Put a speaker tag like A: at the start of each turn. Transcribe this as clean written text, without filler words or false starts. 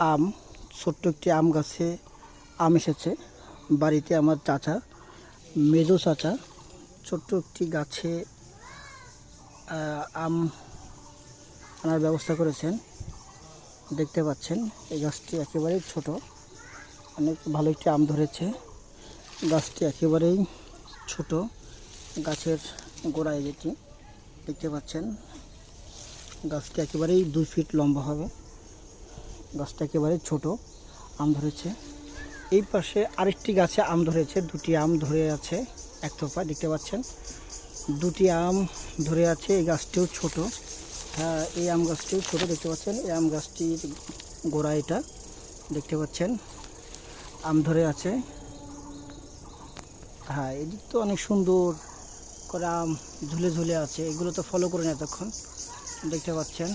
A: আম, ছোট্ট একটি আম গাছে আম এসেছে। বাড়িতে আমার চাচা, মেজো চাচা ছোট্ট একটি গাছে আম আনার ব্যবস্থা করেছেন। দেখতে পাচ্ছেন এই গাছটি একেবারেই ছোট, অনেক ভালো একটি আম ধরেছে। গাছটি একেবারেই ছোট, গাছের গোড়ায় যেটি দেখতে পাচ্ছেন, গাছটি একেবারেই 2 ফিট লম্বা হবে। গাছটা একেবারে ছোট, আম ধরেছে। এই পাশে আরেকটি গাছে আম ধরেছে, 2টি আম ধরে আছে একতরফা, দেখতে পাচ্ছেন 2টি আম ধরে আছে। এই গাছটিও ছোট, হ্যাঁ এই আম গাছটিও ছোট, দেখতে পাচ্ছেন এই আম গাছটির গোড়া এটা দেখতে পাচ্ছেন আম ধরে আছে। হ্যাঁ এদিক তো অনেক সুন্দর করে আম ঝুলে ঝুলে আছে, এগুলো তো ফলো করেন এতক্ষণ, দেখতে পাচ্ছেন।